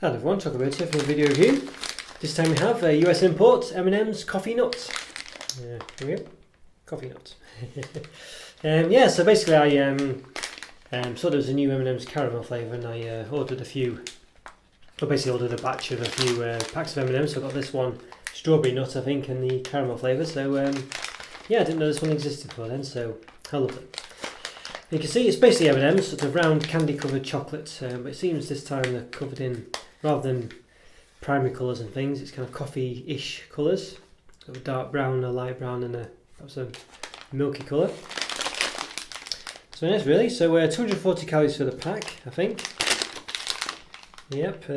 Hello everyone, Chocolo Roberto for a video review. This time we have a US import, M&Ms Coffee Nut. Here we go, Coffee Nut. Yeah, so basically I saw there was a new M&Ms caramel flavour and I ordered a few, well basically ordered a batch of a few packs of M&Ms. So I got this one, strawberry nut I think, and the caramel flavour. So yeah, I didn't know this one existed before then, so I love it. You can see it's basically M&Ms, sort of round candy covered chocolate, but it seems this time they're covered in, rather than primary colours and things, it's kind of coffee-ish colours. Got a dark brown, a light brown and perhaps a milky colour. So nice really. So 240 calories for the pack, I think. Yep.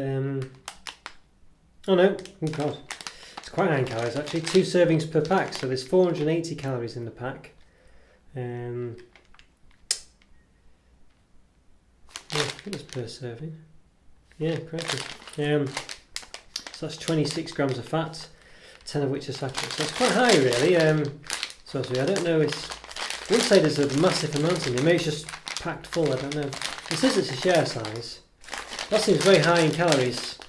Oh no, oh god. It's quite high in calories actually, 2 servings per pack, so there's 480 calories in the pack. Yeah, I think it's per serving. Yeah, correctly. So that's 26 grams of fat, 10 of which are saturated. So it's quite high really. So I don't know, I wouldn't say there's a massive amount in there. Maybe it's just packed full, I don't know. It says it's a share size. That seems very high in calories.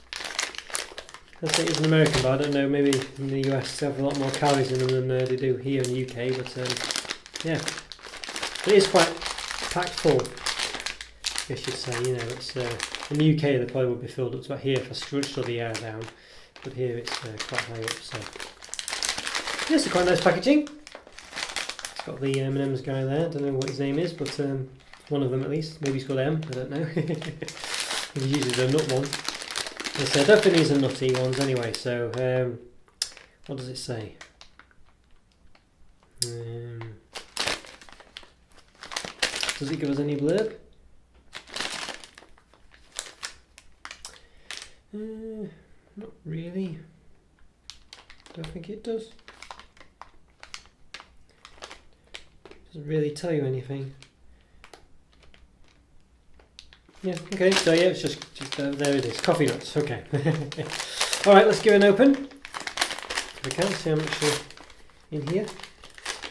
I think it's an American, but I don't know, maybe in the US they have a lot more calories in them than they do here in the UK, but yeah. It is quite packed full, I should say. You know, it's in the UK they probably would be filled up to about here if I stretched all the air down, but here it's quite high up. So yes, quite nice packaging. It's got the M&Ms guy there. I don't know what his name is, but one of them at least. Maybe he's called M. I don't know. He's usually the nut one. I don't think these are nutty ones anyway. So what does it say? Does it give us any blurb? Not really. Don't think it does. Doesn't really tell you anything. Yeah, okay, so yeah, it's just there it is. Coffee nuts, okay. Alright, let's give it an open. If we can, see how much in here.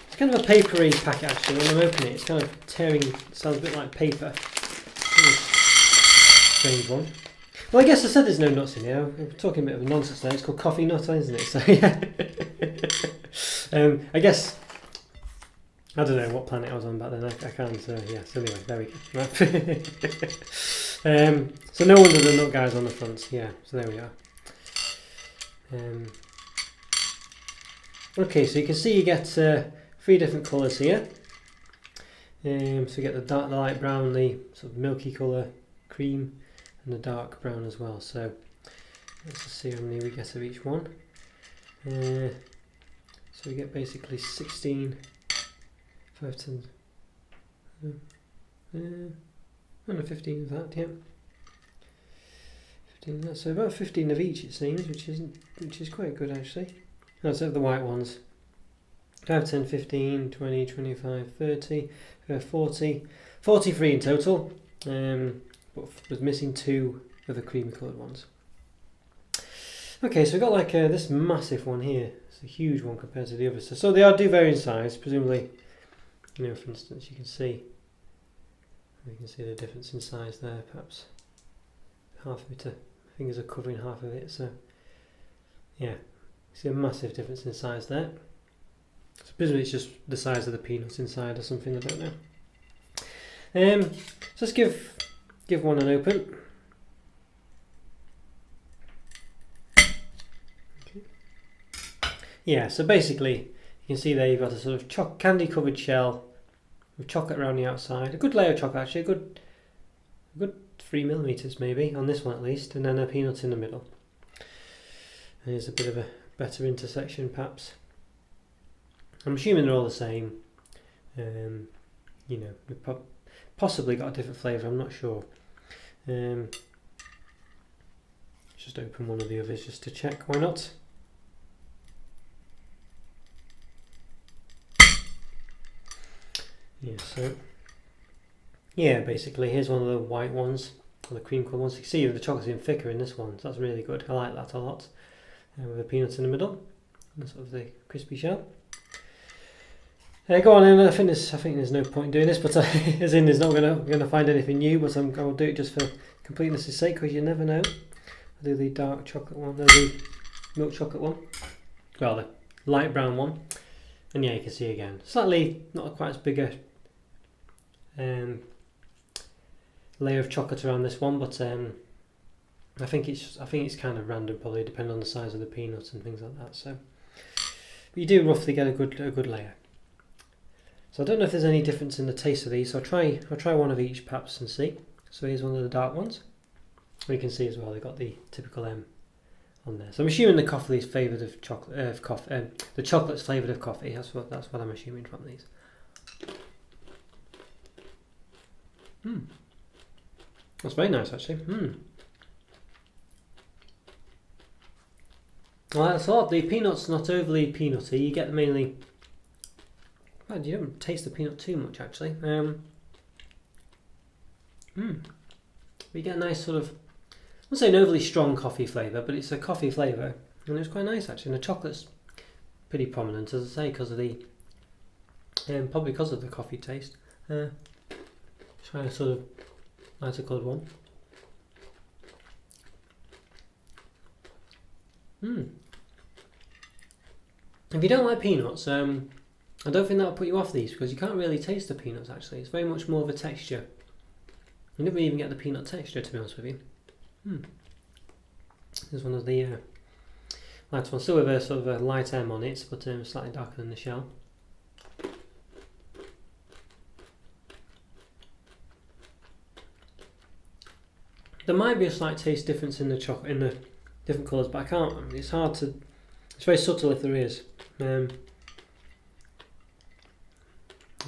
It's kind of a papery packet actually. When I'm opening it, it's kind of tearing, it sounds a bit like paper. Strange one. Well, I guess I said there's no nuts in here. I'm talking a bit of nonsense now. It's called Coffee Nut, isn't it? So yeah. I guess, I don't know what planet I was on back then. I can't. Yeah. So anyway, there we go. Right. So no wonder the nut guy's on the front. Yeah. So there we are. Okay, so you can see you get 3 different colours here. So you get the dark, the light brown, the sort of milky colour, cream, and the dark brown as well. So let's just see how many we get of each one. So we get basically 16, 5, 10, and 15 of that, yeah. 15 of that. So about 15 of each it seems, which is quite good actually. That's the white ones. 5, 10, 15, 20, 25, 30, 40, 43 in total. But was missing 2 of the creamy coloured ones. Okay, so we've got like this massive one here. It's a huge one compared to the others. So they do vary in size, presumably. You know, for instance, you can see the difference in size there. Perhaps half of it, my fingers are covering half of it. So yeah, you see a massive difference in size there. So presumably it's just the size of the peanuts inside or something. I don't know. So let's give one an open. Okay. Yeah, so basically you can see there you've got a sort of candy covered shell with chocolate around the outside, a good layer of chocolate actually, a good 3mm maybe on this one at least, and then a peanut in the middle. And there's a bit of a better intersection perhaps. I'm assuming they're all the same. You know, we've possibly got a different flavour, I'm not sure. Just open one of the others just to check, why not? Yeah, so yeah, basically here's one of the white ones, or the cream coloured ones. You can see the chocolate's even thicker in this one, so that's really good. I like that a lot. With the peanuts in the middle, and sort of the crispy shell. Go on in. I think there's no point in doing this, but as in there's not going to find anything new, but I'll do it just for completeness' sake, because you never know. I do the dark chocolate one, the milk chocolate one, well the light brown one, and yeah, you can see again, slightly not quite as big a layer of chocolate around this one, but I think it's kind of random, probably depending on the size of the peanuts and things like that. So, but you do roughly get a good layer. So I don't know if there's any difference in the taste of these. So I'll try one of each perhaps and see. So here's one of the dark ones. We can see as well they've got the typical M on there. So I'm assuming the coffee is flavoured of chocolate. The chocolate's flavoured of coffee. That's what I'm assuming from these. That's very nice actually. Well, I thought the peanut's not overly peanutty. You get mainly. Well, you don't taste the peanut too much actually. We get a nice sort of, I wouldn't say an overly strong coffee flavour, but it's a coffee flavour, and it's quite nice actually. And the chocolate's pretty prominent, as I say, because of the, probably because of the coffee taste. Try a sort of lighter coloured one. If you don't like peanuts, I don't think that'll put you off these, because you can't really taste the peanuts actually. It's very much more of a texture. You never even get the peanut texture, to be honest with you. There's one of the light ones, still with a sort of a light M on it, but slightly darker than the shell. There might be a slight taste difference in the chocolate, in the different colours, but I can't. I mean, it's hard to. It's very subtle if there is. I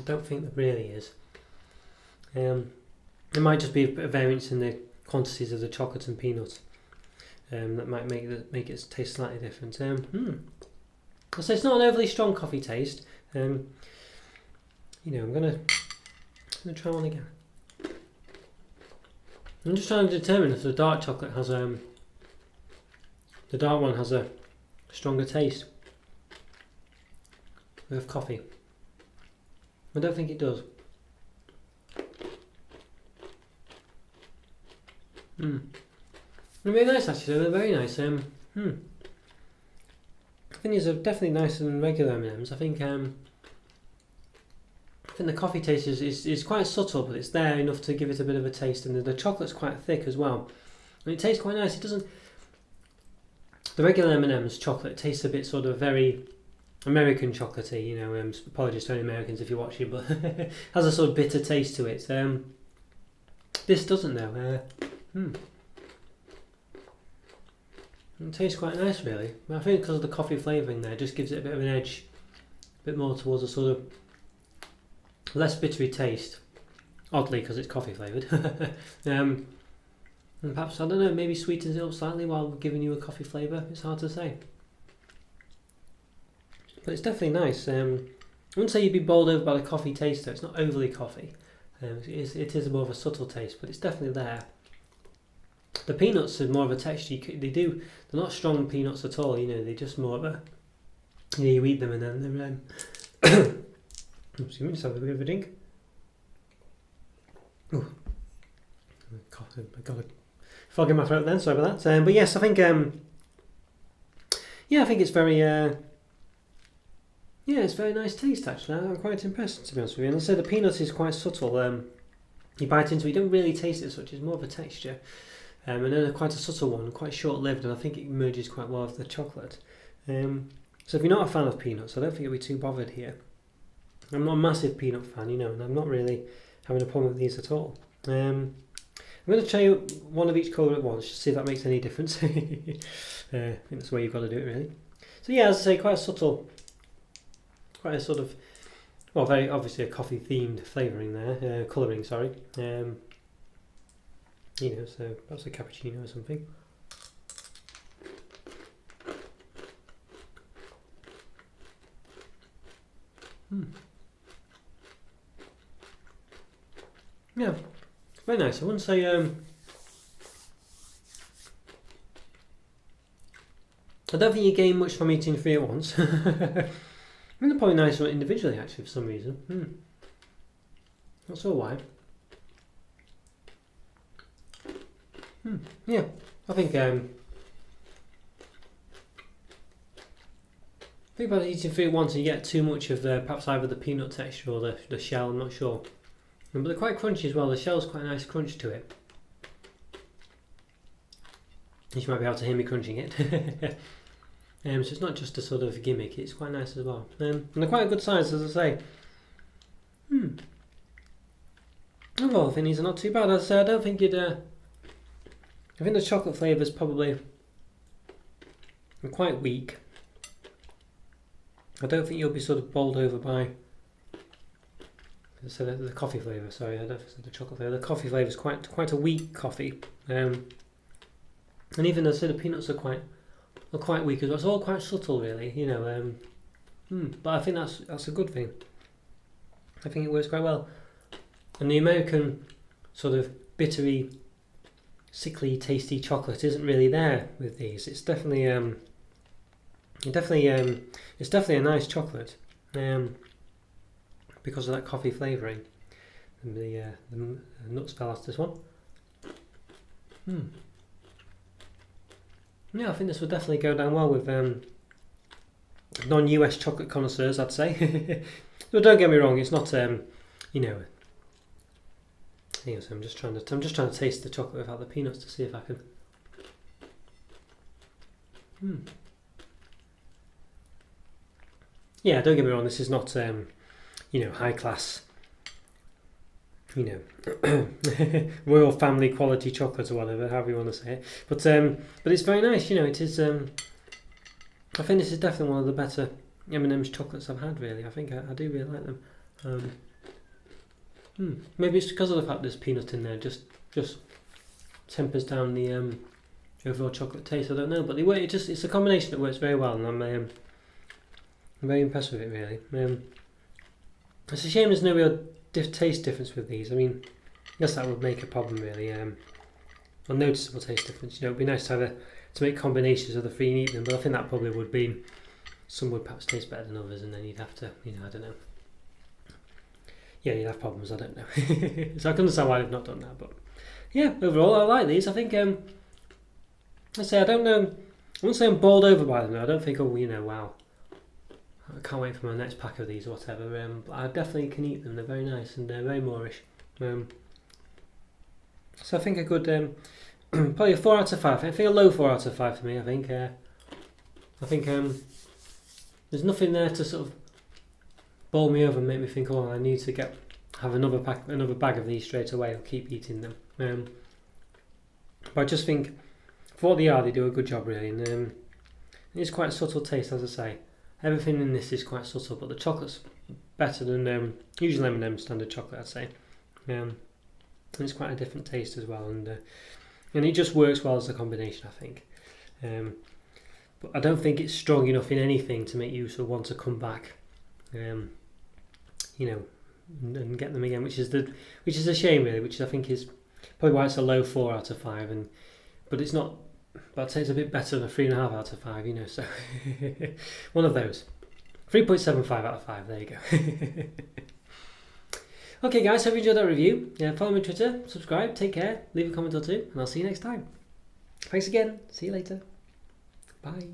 don't think there really is. There might just be a bit of variance in the quantities of the chocolate and peanuts that might make it taste slightly different. So it's not an overly strong coffee taste. I'm gonna try one again. I'm just trying to determine if the dark chocolate has the dark one has a stronger taste of coffee. I don't think it does. They're very nice actually. They're very nice. I think these are definitely nicer than regular M&Ms. I think the coffee taste is quite subtle, but it's there enough to give it a bit of a taste, and the chocolate's quite thick as well. And it tastes quite nice. It doesn't. The regular M&Ms chocolate tastes a bit sort of very American chocolatey. Apologies to any Americans if you're watching, but has a sort of bitter taste to it. This doesn't though. It tastes quite nice, really. I think because of the coffee flavouring there, it just gives it a bit of an edge, a bit more towards a sort of less bittery taste. Oddly, because it's coffee flavoured. And perhaps, I don't know, maybe sweetens it up slightly while giving you a coffee flavour. It's hard to say. But it's definitely nice. I wouldn't say you'd be bowled over by the coffee taste though. It's not overly coffee. It is more of a subtle taste, but it's definitely there. The peanuts are more of a texture. They're not strong peanuts at all. They're just more of a. You eat them and then they're. Excuse me, just have a bit of a drink. Oh, I got a fog in my throat then. Sorry about that. But yes, I think. I think it's very. It's very nice taste actually. I'm quite impressed, to be honest with you. And I say the peanut is quite subtle. You bite into it, you don't really taste it as such. It's more of a texture. And then quite a subtle one, quite short-lived, and I think it merges quite well with the chocolate. So if you're not a fan of peanuts, I don't think you'll be too bothered here. I'm not a massive peanut fan, and I'm not really having a problem with these at all. I'm going to try one of each colour at once, just see if that makes any difference. I think that's the way you've got to do it, really. So yeah, as I say, quite a subtle, quite a sort of, well, very obviously a coffee-themed flavouring there, colouring, sorry. So perhaps a cappuccino or something. Yeah, very nice. I wouldn't say I don't think you gain much from eating 3 at once. I think they're probably nicer individually actually for some reason. Not sure why. Yeah, I think think about eating fruit once and you get too much of perhaps either the peanut texture or the shell, I'm not sure. But they're quite crunchy as well, the shell's quite a nice crunch to it. You might be able to hear me crunching it. So it's not just a sort of gimmick, it's quite nice as well. And they're quite a good size, as I say. Overall, I think these are not too bad. As I say, I don't think you'd... I think the chocolate flavour's probably quite weak. I don't think you'll be sort of bowled over by... So the coffee flavour, sorry, I don't think the chocolate flavour. The coffee flavour is quite a weak coffee. And even as I say, the peanuts are quite weak as well. It's all quite subtle, really, you know. But I think that's a good thing. I think it works quite well. And the American sort of bittery, sickly, tasty chocolate isn't really there with these. It's definitely it's definitely a nice chocolate, because of that coffee flavouring. And the nuts fell out this one. Yeah, I think this would definitely go down well with non-US chocolate connoisseurs, I'd say. But don't get me wrong, it's not you know. So I'm just trying to taste the chocolate without the peanuts to see if I can. Yeah, don't get me wrong. This is not you know, high class, you know, royal family quality chocolate or whatever, however you want to say it. But it's very nice. You know, it is. I think this is definitely one of the better M&Ms chocolates I've had. Really, I think I do really like them. Maybe it's because of the fact there's peanut in there, just tempers down the overall chocolate taste. I don't know, but it's a combination that works very well, and I'm very impressed with it. Really, it's a shame there's no real taste difference with these. I mean, I guess that would make a problem, really. A noticeable taste difference. You know, it'd be nice to make combinations of the three and eat them, but I think that probably would be. Some would perhaps taste better than others, and then you'd have to, you know, I don't know. Yeah, you'd have problems, I don't know. So I can understand why they've not done that, but yeah, overall I like these. I think, I say I don't know, I wouldn't say I'm bowled over by them. I don't think, oh, you know, wow, I can't wait for my next pack of these or whatever. But I definitely can eat them. They're very nice and they're very Moorish. So I think a good, probably a 4 out of 5. I think a low 4 out of 5 for me. I think there's nothing there to sort of bowl me over and make me think, oh, I need to have another bag of these straight away. I'll keep eating them. But I just think for what they are, they do a good job, really. And it's quite a subtle taste, as I say. Everything in this is quite subtle, but the chocolate's better than usual M&M standard chocolate, I'd say. And it's quite a different taste as well, and it just works well as a combination, I think. But I don't think it's strong enough in anything to make you sort of want to come back. You know, and get them again, which is a shame, really. Which I think is probably why it's a low 4 out of 5, but it's not. But I'd say it's a bit better than a 3.5 out of 5. You know, so one of those. 3.75 out of 5. There you go. Okay, guys, hope you enjoyed that review. Follow me on Twitter, subscribe, take care, leave a comment or two, and I'll see you next time. Thanks again. See you later. Bye.